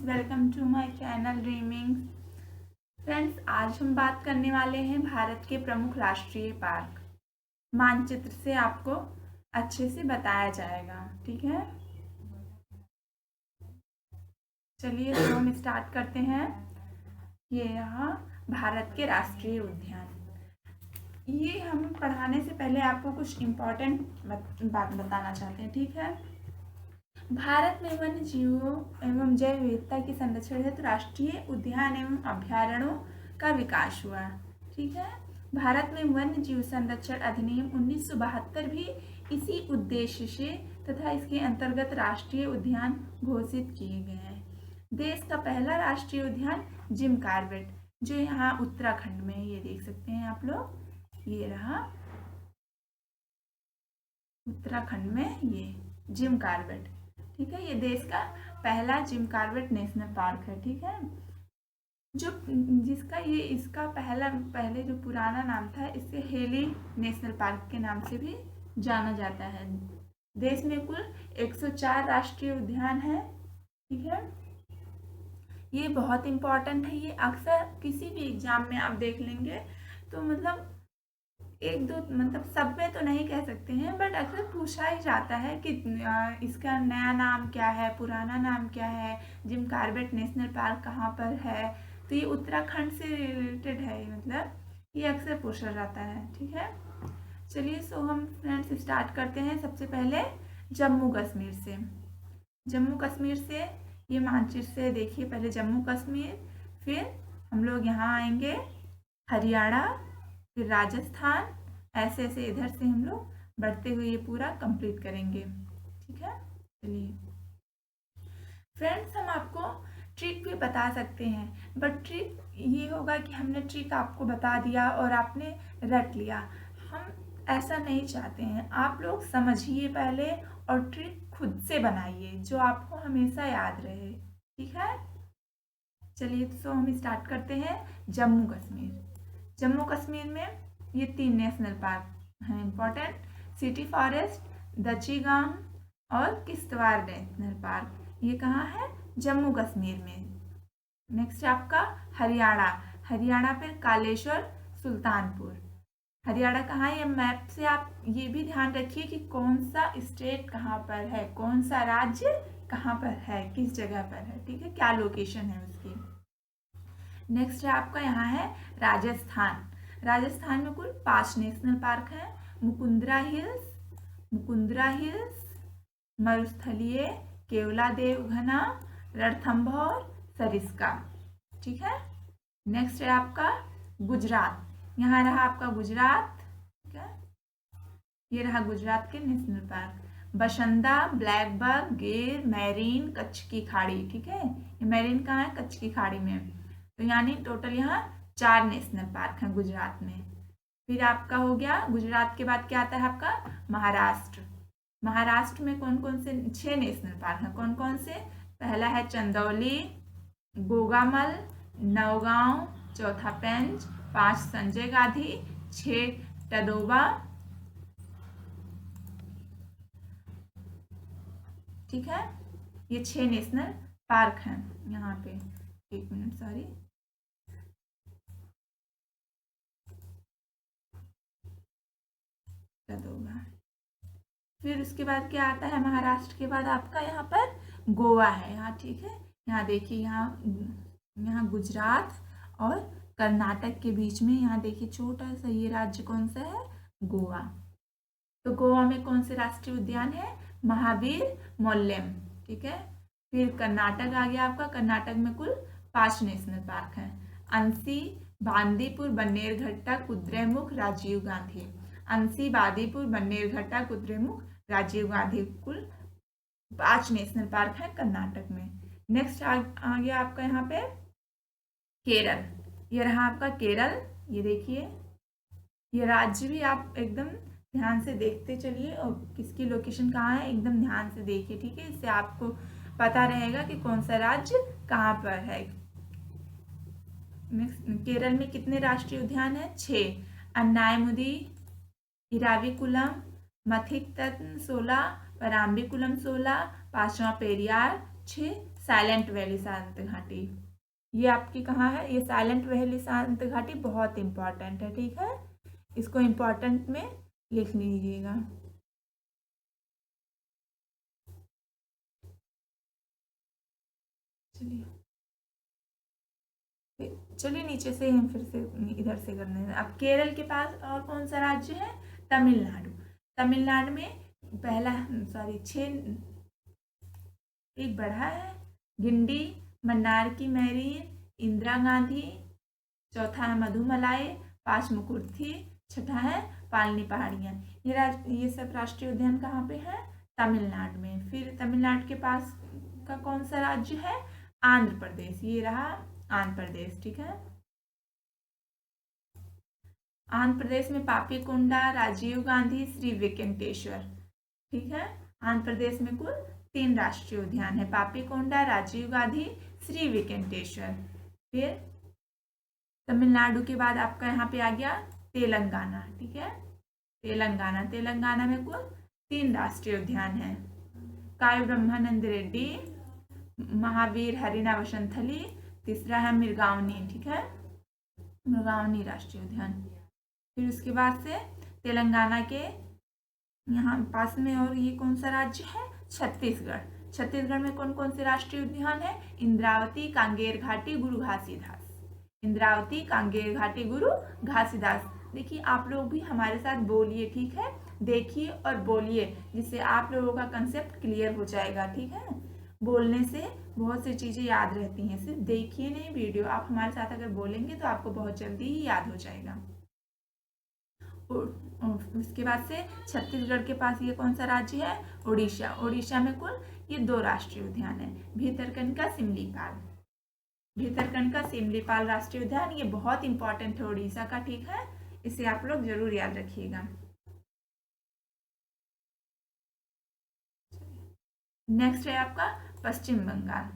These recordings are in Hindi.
Welcome to my channel dreaming. Friends, आज हम बात करने वाले हैं भारत के प्रमुख राष्ट्रीय पार्क। मानचित्र से आपको अच्छे से बताया जाएगा, ठीक है। चलिए तो हम स्टार्ट करते हैं। ये यहाँ भारत के राष्ट्रीय उद्यान। ये हम पढ़ाने से पहले आपको कुछ इम्पोर्टेंट बात बताना चाहते हैं, ठीक है। भारत में वन्य जीवों एवं जैव विविधता के संरक्षण हेतु राष्ट्रीय उद्यान एवं अभ्यारण्यों का विकास हुआ, ठीक है। भारत में वन्य जीव संरक्षण अधिनियम 1972 भी इसी उद्देश्य से तथा इसके अंतर्गत राष्ट्रीय उद्यान घोषित किए गए हैं। देश का पहला राष्ट्रीय उद्यान जिम कॉर्बेट, जो यहाँ उत्तराखंड में, ये देख सकते हैं आप लोग, ये रहा उत्तराखंड में ये जिम कॉर्बेट, ठीक है। ये देश का पहला जिम कॉर्बेट नेशनल पार्क है, ठीक है। जो जिसका ये इसका पहले जो पुराना नाम था, इसे हेली नेशनल पार्क के नाम से भी जाना जाता है। देश में कुल 104 राष्ट्रीय उद्यान है, ठीक है। ये बहुत इम्पोर्टेंट है। ये अक्सर किसी भी एग्जाम में आप देख लेंगे तो मतलब एक दो मतलब सब में तो नहीं कह सकते हैं, बट अक्सर पूछा ही जाता है कि इसका नया नाम क्या है, पुराना नाम क्या है, जिम कॉर्बेट नेशनल पार्क कहाँ पर है। तो ये उत्तराखंड से रिलेटेड है, मतलब ये अक्सर पूछा जाता है, ठीक है। चलिए सो हम फ्रेंड्स स्टार्ट करते हैं। सबसे पहले जम्मू कश्मीर से। जम्मू कश्मीर से ये मानचित्र से देखिए, पहले जम्मू कश्मीर, फिर हम लोग यहाँ आएंगे हरियाणा, फिर राजस्थान, ऐसे ऐसे इधर से हम लोग बढ़ते हुए ये पूरा कंप्लीट करेंगे, ठीक है। चलिए फ्रेंड्स, हम आपको ट्रिक भी बता सकते हैं, बट ट्रिक ये होगा कि हमने ट्रिक आपको बता दिया और आपने रट लिया। हम ऐसा नहीं चाहते हैं। आप लोग समझिए पहले और ट्रिक खुद से बनाइए जो आपको हमेशा याद रहे, ठीक है। चलिए तो हम स्टार्ट करते हैं। जम्मू कश्मीर। जम्मू कश्मीर में ये 3 नेशनल पार्क हैं इम्पोर्टेंट: सिटी फॉरेस्ट, दचीगांव और किश्तवाड़ नेशनल पार्क। ये कहाँ है? जम्मू कश्मीर में। नेक्स्ट है आपका हरियाणा। हरियाणा फिर कालेश्वर, सुल्तानपुर। हरियाणा कहाँ है? ये मैप से आप ये भी ध्यान रखिए कि कौन सा स्टेट कहाँ पर है, कौन सा राज्य कहाँ पर है, किस जगह पर है, ठीक है, क्या लोकेशन है उसकी। नेक्स्ट है आपका यहाँ है राजस्थान। राजस्थान में कुल 5 नेशनल पार्क हैं: मुकुंदरा हिल्स, मरुस्थलीय, केवला देवघना, रणथंभौर, सरिस्का, ठीक है। नेक्स्ट है आपका गुजरात। यहाँ रहा आपका गुजरात, ठीक है। ये रहा गुजरात के नेशनल पार्क: बशंदा, ब्लैकबक, गिर, मैरीन, कच्छ की खाड़ी, ठीक है। ये मैरीन कहाँ है? कच्छ की खाड़ी में। तो यानी टोटल यहाँ 4 नेशनल पार्क हैं गुजरात में। फिर आपका हो गया गुजरात के बाद क्या आता है आपका? महाराष्ट्र। महाराष्ट्र में कौन कौन से 6 नेशनल पार्क हैं? कौन कौन से? पहला है चंदौली, गोगामल, नौगांव, चौथा पेंच, 5 संजय गांधी, 6 टडोबा, ठीक है। ये 6 नेशनल पार्क हैं यहाँ पे। एक मिनट, सॉरी। फिर उसके बाद क्या आता है? महाराष्ट्र के बाद आपका यहाँ पर गोवा है, यहाँ, ठीक है। यहाँ देखिए, यहाँ गुजरात और कर्नाटक के बीच में, यहाँ देखिए छोटा सा ये राज्य कौन सा है? गोवा। तो गोवा में कौन से राष्ट्रीय उद्यान है? महावीर मोल्लेम, ठीक है। फिर कर्नाटक आ गया आपका। कर्नाटक में कुल 5 नेशनल पार्क हैं: अंसी, बांदीपुर, बन्नेरघट्टा, कुद्रेमुख, राजीव गांधी। अंसी, बांदीपुर, बन्नेरघट्टा, कुद्रेमुख, राजीव गांधी, कुल 5 नेशनल पार्क हैं कर्नाटक में। नेक्स्ट आ गया आपका यहाँ पे केरल। ये रहा आपका केरल। ये देखिए, ये राज्य भी आप एकदम ध्यान से देखते चलिए और किसकी लोकेशन कहाँ है एकदम ध्यान से देखिए, ठीक है। इससे आपको पता रहेगा कि कौन सा राज्य कहाँ पर है। केरल में कितने राष्ट्रीय उद्यान है? 6: अन्नायमुदी, इराविकुलम, मथिकतन 16, पराम्बिकुलम 16, 5वां पेरियार 6, साइलेंट वैली शांत घाटी। ये आपकी कहाँ है? ये साइलेंट वैली शांत घाटी बहुत इंपॉर्टेंट है, ठीक है, इसको इंपॉर्टेंट में लिख लीजिएगा। चलिए नीचे से हम फिर से इधर से करने हैं। अब केरल के पास और कौन सा राज्य है? तमिलनाडु। तमिलनाडु में पहला छह एक बढ़ा है, गिंडी, मन्नार की मैरीन, इंदिरा गांधी, चौथा है मधुमलाई, 5 मुकुर्थी, छठा है पालनी पहाड़ियाँ। ये सब राष्ट्रीय उद्यान कहाँ पे है? तमिलनाडु में। फिर तमिलनाडु के पास का कौन सा राज्य है? आंध्र प्रदेश। ये रहा आंध्र प्रदेश, ठीक है। आंध्र प्रदेश में पापीकोंडा, राजीव गांधी, श्री वेंकटेश्वर, ठीक है। आंध्र प्रदेश में कुल 3 राष्ट्रीय उद्यान है, पापीकोंडा, राजीव गांधी, श्री वेंकटेश्वर। फिर तमिलनाडु के बाद आपका यहाँ पे आ गया तेलंगाना, ठीक है। तेलंगाना में कुल 3 राष्ट्रीय उद्यान है, काई ब्रह्मानंद रेड्डी, महावीर हरिना वसंथली, तीसरा है मिर्गावनी, ठीक है, मिर्गावनी राष्ट्रीय उद्यान। फिर उसके बाद से तेलंगाना के यहाँ पास में और ये कौन सा राज्य है? छत्तीसगढ़। छत्तीसगढ़ में कौन कौन से राष्ट्रीय उद्यान है? इंद्रावती, कांगेर घाटी, गुरु घासीदास। इंद्रावती, कांगेर घाटी, गुरु घासीदास। देखिए आप लोग भी हमारे साथ बोलिए, ठीक है, देखिए और बोलिए, जिससे आप लोगों का कंसेप्ट क्लियर हो जाएगा, ठीक है। बोलने से बहुत सी चीज़ें याद रहती हैं, सिर्फ देखिए नहीं वीडियो, आप हमारे साथ अगर बोलेंगे तो आपको बहुत जल्दी ही याद हो जाएगा। उसके बाद से छत्तीसगढ़ के पास ये कौन सा राज्य है? उड़ीसा। उड़ीसा में कुल ये 2 राष्ट्रीय उद्यान है, भीतरकनिका, सिमलीपाल। भीतरकनिका, सिमलीपाल राष्ट्रीय उद्यान, ये बहुत इंपॉर्टेंट है उड़ीसा का, ठीक है, इसे आप लोग जरूर याद रखिएगा। नेक्स्ट है आपका पश्चिम बंगाल।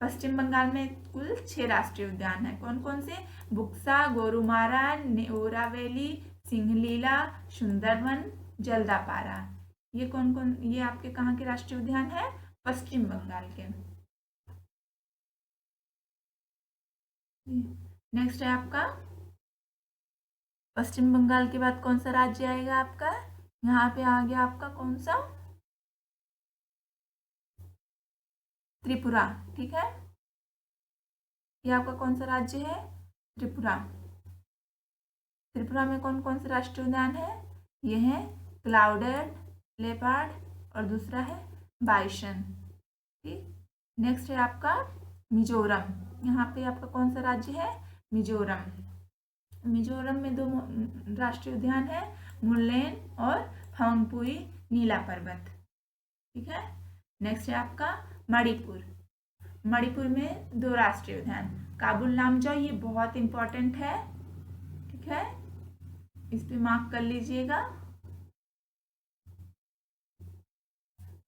पश्चिम बंगाल में कुल 6 राष्ट्रीय उद्यान है, कौन कौन से? बुक्सा, गोरुमारा, नेओरा वैली, सिंहलीला, सुंदरवन, जल्दापारा। ये कौन कौन, ये आपके कहाँ के राष्ट्रीय उद्यान है? पश्चिम बंगाल के। नेक्स्ट है आपका पश्चिम बंगाल के बाद कौन सा राज्य आएगा आपका? यहाँ पे आ गया आपका कौन सा? त्रिपुरा, ठीक है। ये आपका कौन सा राज्य है? त्रिपुरा। त्रिपुरा में कौन कौन से राष्ट्रीय उद्यान है? ये है क्लाउडेड लेपर्ड और दूसरा है बाइसन, ठीक। नेक्स्ट है आपका मिजोरम। यहाँ पे आपका कौन सा राज्य है? मिजोरम। मिजोरम में 2 राष्ट्रीय उद्यान है, मुल्लेन और फंगपुई नीला पर्वत, ठीक है। नेक्स्ट है आपका मणिपुर। मणिपुर में 2 राष्ट्रीय उद्यान, काबुल लामजाओ, ये बहुत इंपॉर्टेंट है, ठीक है, इस पे मार्क कर लीजिएगा,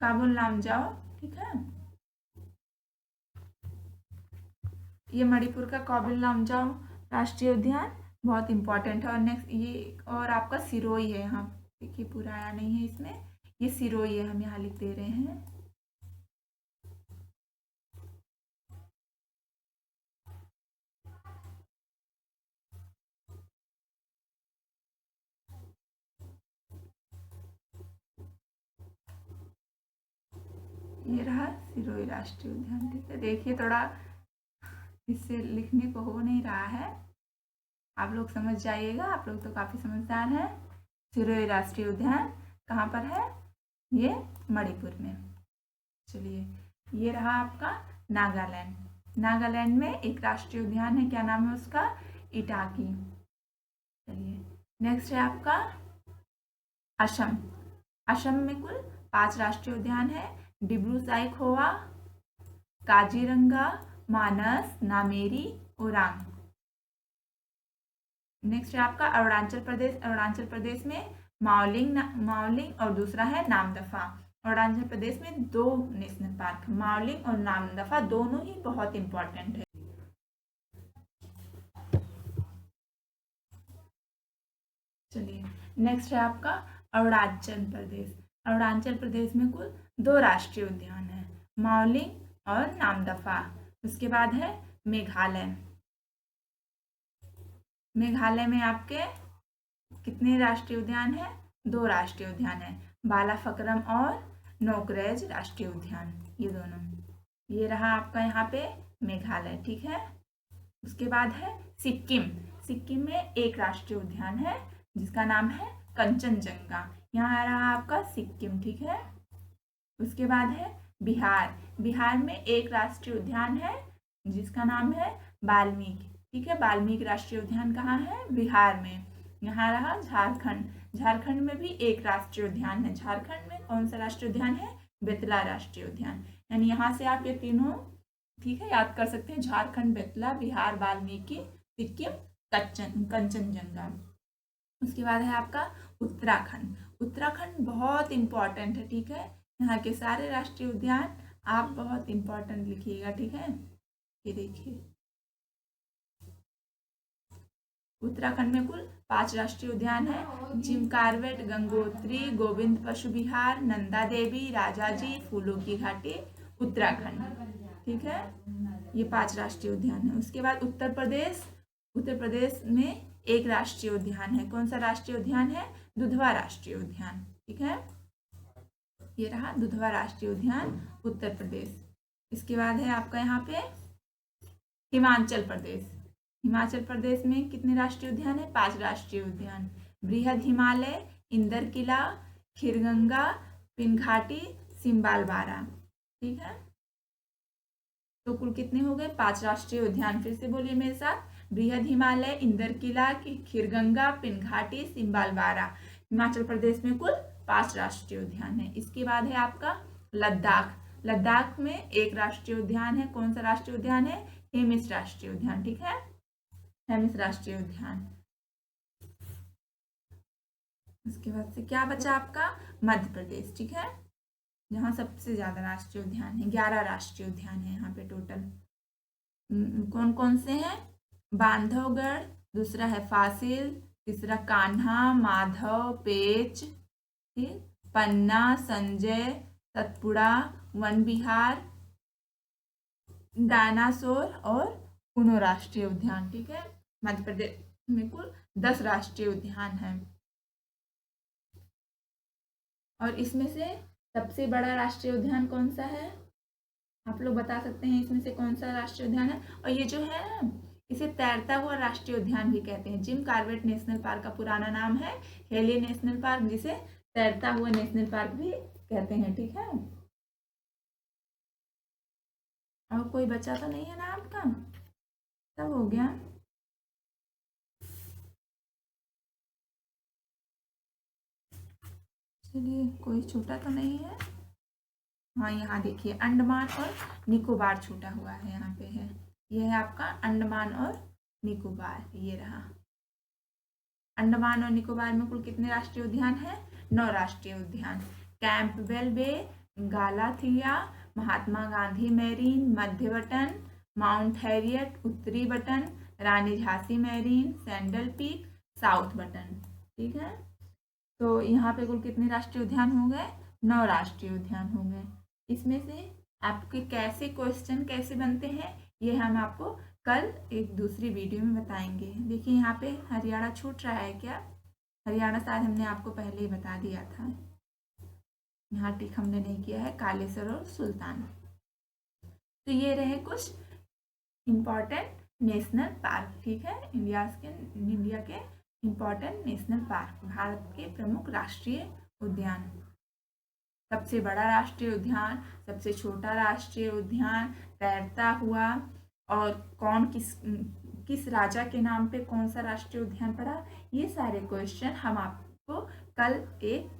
काबुल लामजाओ, ठीक है। ये मणिपुर का काबुल लामजाओ राष्ट्रीय उद्यान बहुत इंपॉर्टेंट है। और नेक्स्ट ये और आपका सिरोही है, यहाँ देखिए पूरा आया नहीं है इसमें, ये सिरोही है, हम यहाँ लिख दे रहे हैं। ये रहा सिरोही राष्ट्रीय उद्यान, ठीक है। देखिए थोड़ा इससे लिखने को हो नहीं रहा है, आप लोग समझ जाइएगा, आप लोग तो काफ़ी समझदार हैं। सिरोही राष्ट्रीय उद्यान कहाँ पर है? ये मणिपुर में। चलिए ये रहा आपका नागालैंड। नागालैंड में एक राष्ट्रीय उद्यान है, क्या नाम है उसका? इटाकी। चलिए नेक्स्ट है आपका असम। असम में कुल 5 राष्ट्रीय उद्यान है, डिब्रू साइखोवा, काजीरंगा, मानस, नामेरी, ओरांग। नेक्स्ट है आपका अरुणाचल प्रदेश। अरुणाचल प्रदेश में माओलिंग और दूसरा है नामदफा। अरुणाचल प्रदेश में 2 नेशनल पार्क, माओलिंग और नामदफा, दोनों ही बहुत इंपॉर्टेंट है। चलिए नेक्स्ट है आपका अरुणाचल प्रदेश। अरुणाचल प्रदेश में कुल 2 राष्ट्रीय उद्यान है, माओलिंग और नामदफा। उसके बाद है मेघालय। मेघालय में आपके कितने राष्ट्रीय उद्यान है? 2 राष्ट्रीय उद्यान है, बालाफकरम और नोकरेज राष्ट्रीय उद्यान, ये दोनों। ये रहा आपका यहाँ पे मेघालय, ठीक है। उसके बाद है सिक्किम। सिक्किम में एक राष्ट्रीय उद्यान है जिसका नाम है कंचनजंगा। यहाँ आ रहा आपका सिक्किम, ठीक है। उसके बाद है बिहार। बिहार में एक राष्ट्रीय उद्यान है जिसका नाम है वाल्मीकि, ठीक है। वाल्मीकि राष्ट्रीय उद्यान कहाँ है? बिहार में। यहाँ रहा झारखंड। झारखंड में भी एक राष्ट्रीय उद्यान है। झारखंड में कौन सा राष्ट्रीय उद्यान है? बेतला राष्ट्रीय उद्यान। यानी यहाँ से आप ये तीनों, ठीक है, याद कर सकते हैं। झारखंड, बेतला, बिहार वाल्मीकि, सिक्किम कंचनजंगा। उसके बाद है आपका उत्तराखंड। उत्तराखंड बहुत इंपॉर्टेंट है, ठीक है। यहाँ के सारे राष्ट्रीय उद्यान आप बहुत इंपॉर्टेंट लिखिएगा, ठीक है। ये देखिए, उत्तराखंड में कुल 5 राष्ट्रीय उद्यान है, जिम कार्बेट, गंगोत्री, गोविंद पशु विहार, नंदा देवी, राजाजी, फूलों की घाटी, उत्तराखंड, ठीक है। ये 5 राष्ट्रीय उद्यान है। उसके बाद उत्तर प्रदेश। उत्तर प्रदेश में एक राष्ट्रीय उद्यान है। कौन सा राष्ट्रीय उद्यान है? दुधवा राष्ट्रीय उद्यान, ठीक है। ये रहा दुधवा राष्ट्रीय उद्यान, उत्तर प्रदेश। इसके बाद है आपका यहाँ पे हिमाचल प्रदेश। हिमाचल प्रदेश में कितने राष्ट्रीय उद्यान है? 5 राष्ट्रीय उद्यान, बृहद हिमालय, इंदर किला, खीरगंगा, पिनघाटी, सिम्बालबारा, ठीक है। तो कुल कितने हो गए? 5 राष्ट्रीय उद्यान। फिर से बोलिए मेरे साथ, बृहद हिमालय, इंदर किला, खीरगंगा, पिनघाटी, सिम्बालबारा। हिमाचल प्रदेश में कुल 5 राष्ट्रीय उद्यान है। इसके बाद है आपका लद्दाख। लद्दाख में एक राष्ट्रीय उद्यान है। कौन सा राष्ट्रीय उद्यान है? हेमिस राष्ट्रीय उद्यान, ठीक है। हेमिस राष्ट्रीय उद्यान। उसके बाद से क्या बचा आपका? मध्य प्रदेश, ठीक है, जहाँ सबसे ज्यादा राष्ट्रीय उद्यान है। 11 राष्ट्रीय उद्यान है यहाँ पे टोटल। कौन कौन से हैं? बांधवगढ़, दूसरा है फासिल, तीसरा कान्हा, माधव, पेच, ठीक, पन्ना, संजय, सतपुड़ा, वन विहार, डायनासोर और कुनो राष्ट्रीय उद्यान, ठीक है। मध्य प्रदेश में कुल 10 राष्ट्रीय उद्यान है। और इसमें से सबसे बड़ा राष्ट्रीय उद्यान कौन सा है? आप लोग बता सकते हैं इसमें से कौन सा राष्ट्रीय उद्यान है? और ये जो है ना, इसे तैरता हुआ राष्ट्रीय उद्यान भी कहते हैं। जिम कार्बेट नेशनल पार्क का पुराना नाम है हेली नेशनल पार्क, जिसे तैरता हुआ नेशनल पार्क भी कहते हैं, ठीक है। और कोई बचा तो नहीं है ना आपका? सब हो गया। चलिए, कोई छूटा तो नहीं है? हाँ, यहाँ देखिए, अंडमान और निकोबार छूटा हुआ है, यहाँ पे है। ये है आपका अंडमान और निकोबार, ये रहा। अंडमान और निकोबार में कुल कितने राष्ट्रीय उद्यान है? 9 राष्ट्रीय उद्यान। कैंपबेल बे, गालाथिया, महात्मा गांधी मैरीन, मध्य बटन, माउंट हैरियट उत्तरी बटन, रानी झांसी मैरीन, सैंडल पीक, साउथ बटन, ठीक है। तो यहाँ पे कुल कितने राष्ट्रीय उद्यान हो गए? 9 राष्ट्रीय उद्यान हो गए। इसमें से आपके कैसे क्वेश्चन कैसे बनते हैं, ये हम आपको कल एक दूसरी वीडियो में बताएंगे। देखिए, यहाँ पे हरियाणा छूट रहा है क्या? हरियाणा शायद हमने आपको पहले ही बता दिया था। यहाँ टिक हमने नहीं किया है, कालेसर और सुल्तान। तो ये रहे कुछ इम्पॉर्टेंट नेशनल पार्क, ठीक है। इंडिया के इम्पॉर्टेंट नेशनल पार्क, भारत के प्रमुख राष्ट्रीय उद्यान। सबसे बड़ा राष्ट्रीय उद्यान, सबसे छोटा राष्ट्रीय उद्यान, तैरता हुआ, और कौन किस राजा के नाम पे कौन सा राष्ट्रीय उद्यान पड़ा, ये सारे क्वेश्चन हम आपको कल एक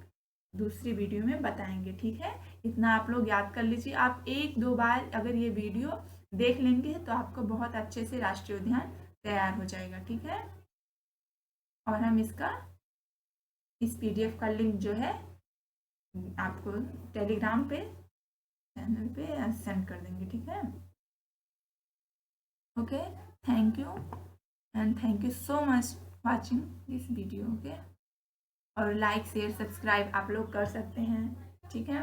दूसरी वीडियो में बताएंगे, ठीक है। इतना आप लोग याद कर लीजिए। आप 1-2 बार अगर ये वीडियो देख लेंगे तो आपको बहुत अच्छे से राष्ट्रीय उद्यान तैयार हो जाएगा, ठीक है। और हम इस PDF का लिंक जो है आपको टेलीग्राम पे चैनल पे सेंड कर देंगे, ठीक है। Okay, thank you and thank you so much watching this video. Okay. और लाइक शेयर सब्सक्राइब आप लोग कर सकते हैं, ठीक है।